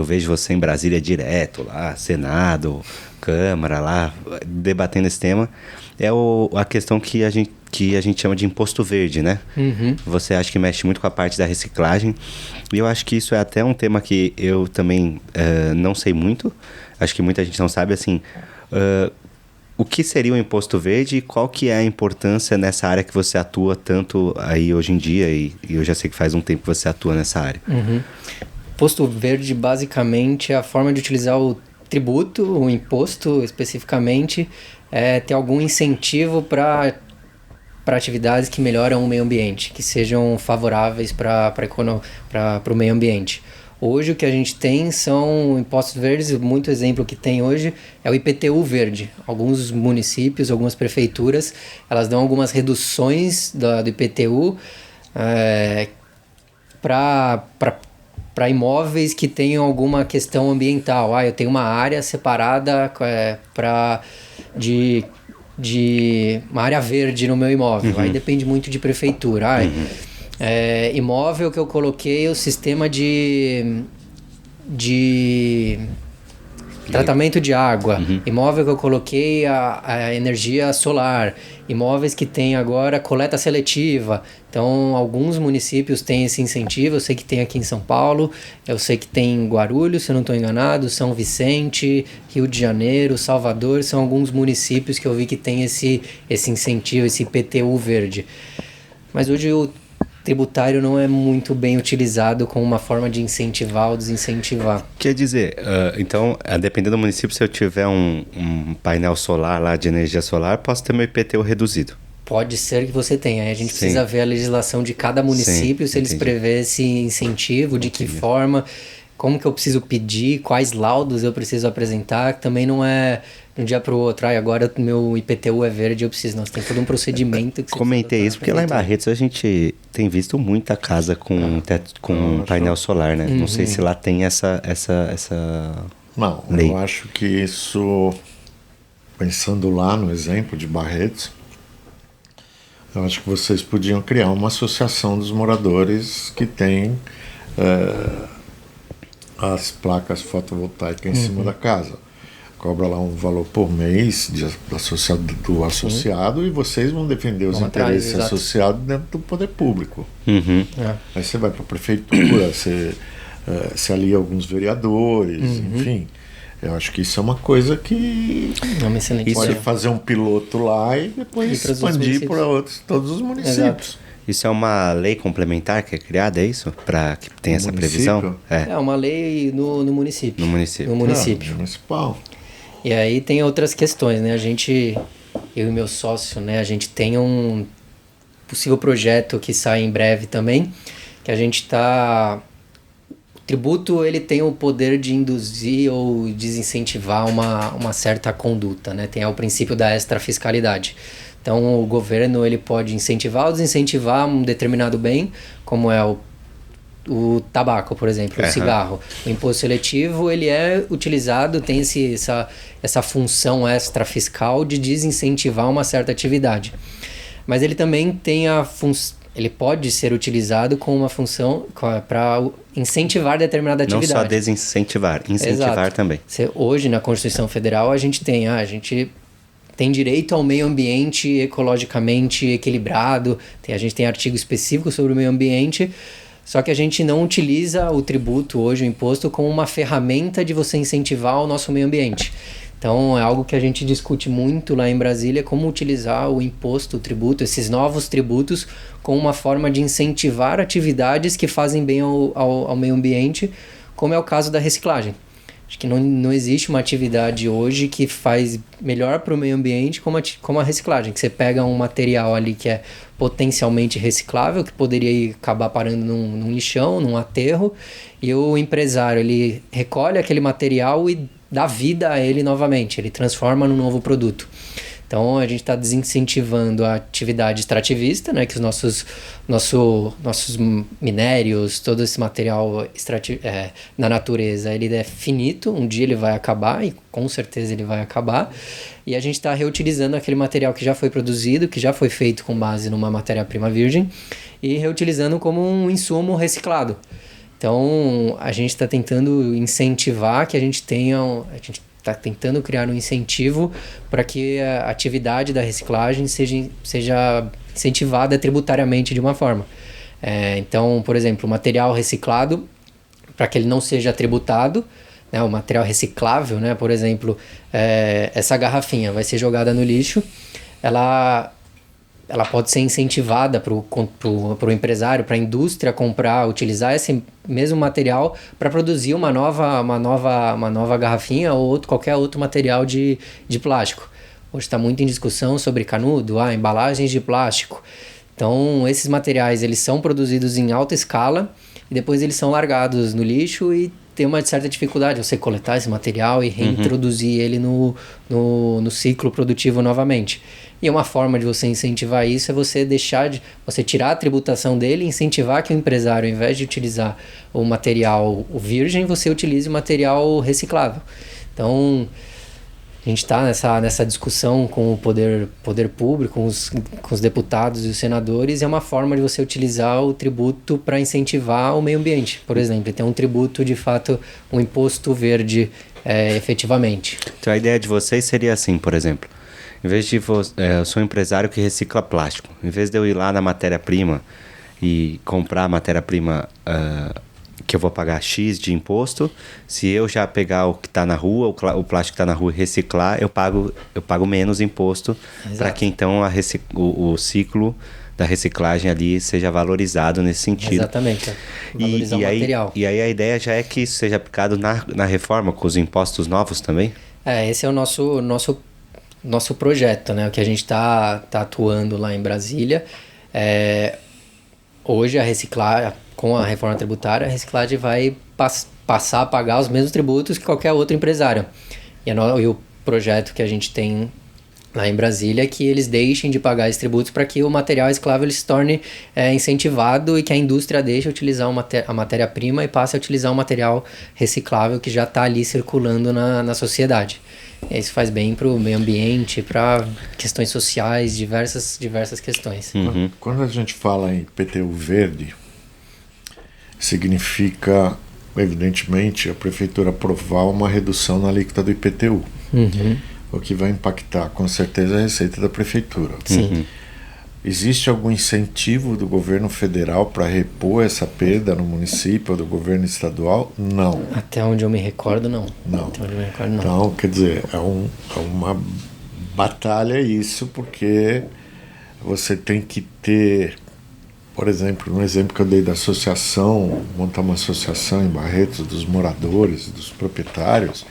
eu vejo você em Brasília direto lá, Senado, Câmara lá, debatendo esse tema, é a questão que a gente chama de imposto verde, né? Uhum. Você acha que mexe muito com a parte da reciclagem, e eu acho que isso é até um tema que eu também não sei muito, acho que muita gente não sabe, assim, o que seria o imposto verde e qual que é a importância nessa área que você atua tanto aí hoje em dia, e eu já sei que faz um tempo que você atua nessa área. Uhum. Imposto verde, basicamente, é a forma de utilizar o tributo, o imposto especificamente, ter algum incentivo para atividades que melhoram o meio ambiente, que sejam favoráveis para o meio ambiente. Hoje o que a gente tem são impostos verdes, muito exemplo que tem hoje é o IPTU verde. Alguns municípios, algumas prefeituras, elas dão algumas reduções do IPTU para imóveis que tenham alguma questão ambiental. Eu tenho uma área separada de uma área verde no meu imóvel. Aí depende muito de prefeitura. Imóvel que eu coloquei o sistema de tratamento de água. Imóvel que eu coloquei a energia solar. Imóveis que tem agora coleta seletiva. Então, alguns municípios têm esse incentivo. Eu sei que tem aqui em São Paulo, eu sei que tem em Guarulhos, se eu não estou enganado, São Vicente, Rio de Janeiro, Salvador. São alguns municípios que eu vi que tem esse incentivo, esse IPTU verde. Mas hoje o tributário não é muito bem utilizado como uma forma de incentivar ou desincentivar. Quer dizer, então, dependendo do município, se eu tiver um painel solar lá de energia solar, posso ter meu IPTU reduzido? Pode ser que você tenha. Aí a gente precisa ver a legislação de cada município, se eles prevêem esse incentivo, de que forma, como que eu preciso pedir, quais laudos eu preciso apresentar, que também não é de um dia para o outro, agora meu IPTU é verde, eu preciso. Nós tem todo um procedimento que você comentei isso porque lá em Barretos a gente tem visto muita casa com painel solar, né? Não sei se lá tem essa Não, lei. Eu acho que isso, pensando lá no exemplo de Barretos, eu acho que vocês podiam criar uma associação dos moradores que tem as placas fotovoltaicas em cima da casa. Cobra lá um valor por mês do associado e vocês vão defender os interesses associados dentro do poder público. Aí você vai para a prefeitura, você alia alguns vereadores, enfim. Eu acho que isso é uma coisa que pode fazer um piloto lá e depois expandir para todos os municípios. Exato. Isso é uma lei complementar que é criada, é isso? Para que tenha essa previsão? É uma lei no município. No município. No município. Municipal. E aí tem outras questões, né? Eu e meu sócio, né? A gente tem um possível projeto que sai em breve também, que a gente está... O tributo, ele tem o poder de induzir ou desincentivar uma certa conduta, né? Tem o princípio da extrafiscalidade. Então, o governo, ele pode incentivar ou desincentivar um determinado bem, como é o tabaco, por exemplo, o cigarro. O imposto seletivo, ele é utilizado, tem essa função extrafiscal de desincentivar uma certa atividade. Mas ele também tem ele pode ser utilizado com uma função para incentivar determinada atividade. Não só desincentivar, incentivar também. Hoje, na Constituição Federal, a gente tem direito ao meio ambiente ecologicamente equilibrado, a gente tem artigo específico sobre o meio ambiente, só que a gente não utiliza o tributo hoje, o imposto, como uma ferramenta de você incentivar o nosso meio ambiente. Então, é algo que a gente discute muito lá em Brasília, como utilizar o imposto, o tributo, esses novos tributos, como uma forma de incentivar atividades que fazem bem ao meio ambiente, como é o caso da reciclagem. Acho que não existe uma atividade hoje que faz melhor para o meio ambiente como a reciclagem, que você pega um material ali que é potencialmente reciclável, que poderia acabar parando num lixão, num aterro, e o empresário ele recolhe aquele material e dá vida a ele novamente, ele transforma num novo produto. Então a gente está desincentivando a atividade extrativista, né, que os nossos minérios, todo esse material na natureza, ele é finito, um dia ele vai acabar, e com certeza ele vai acabar, e a gente está reutilizando aquele material que já foi produzido, que já foi feito com base numa matéria-prima virgem, e reutilizando como um insumo reciclado. Então, a gente está tentando incentivar que a gente está tentando criar um incentivo para que a atividade da reciclagem seja incentivada tributariamente de uma forma. Então, por exemplo, o material reciclado, para que ele não seja tributado, né, o material reciclável, né, por exemplo, essa garrafinha vai ser jogada no lixo, ela pode ser incentivada para o empresário, para a indústria comprar, utilizar esse mesmo material para produzir uma nova garrafinha ou qualquer outro material de plástico. Hoje está muito em discussão sobre canudo, embalagens de plástico. Então, esses materiais eles são produzidos em alta escala e depois eles são largados no lixo e tem uma certa dificuldade você coletar esse material e reintroduzir ele no ciclo produtivo novamente. E uma forma de você incentivar isso é você você tirar a tributação dele e incentivar que o empresário, ao invés de utilizar o material virgem, você utilize o material reciclável. Então, a gente está nessa discussão com o poder público, com os deputados e os senadores, e é uma forma de você utilizar o tributo para incentivar o meio ambiente. Por exemplo, ter um tributo, de fato, um imposto verde efetivamente. Então a ideia de vocês seria assim, por exemplo, em vez de eu sou um empresário que recicla plástico, em vez de eu ir lá na matéria-prima e comprar a matéria-prima que eu vou pagar X de imposto, se eu já pegar o que está na rua, o plástico que está na rua e reciclar, eu pago menos imposto para que então o ciclo da reciclagem ali seja valorizado nesse sentido. Exatamente. Valorizar o material. E aí a ideia já é que isso seja aplicado na reforma com os impostos novos também? Esse é o nosso projeto, né? O que a gente está atuando lá em Brasília. Hoje com a reforma tributária, a reciclagem vai passar a pagar os mesmos tributos que qualquer outro empresário. E o projeto que a gente tem lá em Brasília é que eles deixem de pagar esses tributos para que o material reciclável ele se torne incentivado e que a indústria deixe de utilizar a matéria-prima e passe a utilizar o material reciclável que já está ali circulando na sociedade. Isso faz bem para o meio ambiente, para questões sociais, diversas questões. Quando a gente fala em IPTU verde, significa, evidentemente, a prefeitura aprovar uma redução na alíquota do IPTU, o que vai impactar, com certeza, a receita da prefeitura. Sim. Existe algum incentivo do governo federal para repor essa perda no município ou do governo estadual? Não. Até onde eu me recordo, não. Não. Até onde eu me recordo, não. Então, quer dizer, é uma batalha isso, porque você tem que ter, por exemplo, no exemplo que eu dei da associação, montar uma associação em Barretos dos moradores, dos proprietários,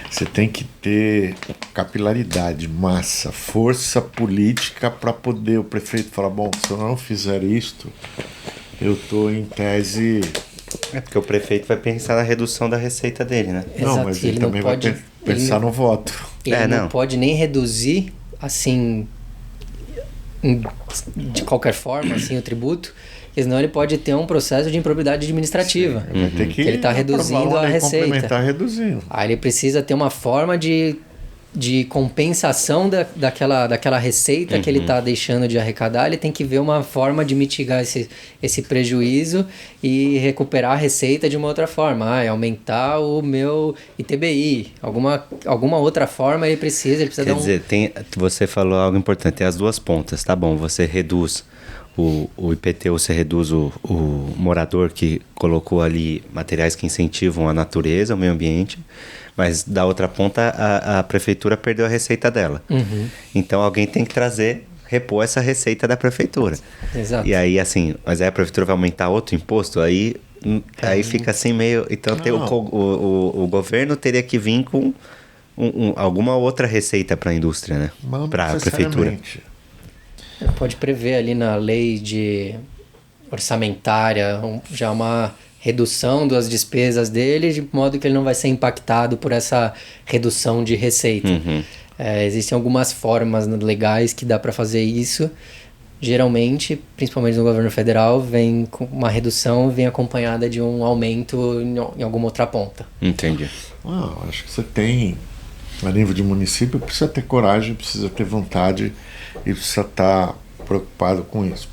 você tem que ter capilaridade, massa, força política para poder o prefeito falar, bom, se eu não fizer isto, eu estou em tese... Porque o prefeito vai pensar na redução da receita dele, né? Não, Exato, mas ele também vai pensar no voto. Ele não pode nem reduzir, assim, de qualquer forma, assim, o tributo, porque senão ele pode ter um processo de improbidade administrativa. Sim, vai ter que ele está reduzindo a receita. Reduzindo. Aí ele precisa ter uma forma de compensação daquela receita que ele está deixando de arrecadar. Ele tem que ver uma forma de mitigar esse prejuízo e recuperar a receita de uma outra forma. Aumentar o meu ITBI. Alguma outra forma ele precisa Quer dizer, você falou algo importante. Tem as duas pontas, tá bom? Você reduz o IPTU, você reduz o morador que colocou ali materiais que incentivam a natureza, o meio ambiente, mas da outra ponta a prefeitura perdeu a receita dela. Então alguém tem que repor essa receita da prefeitura. Exato. E aí assim, mas aí a prefeitura vai aumentar outro imposto, aí fica assim meio... Então o governo teria que vir com alguma outra receita para a indústria, né? Para a prefeitura. Pode prever ali na lei orçamentária já uma redução das despesas dele, de modo que ele não vai ser impactado por essa redução de receita. Existem algumas formas legais que dá para fazer isso. Geralmente, principalmente no governo federal, vem com uma redução, vem acompanhada de um aumento em alguma outra ponta. Entendi. Acho que você tem, a nível de município, precisa ter coragem, precisa ter vontade e precisa estar preocupado com isso.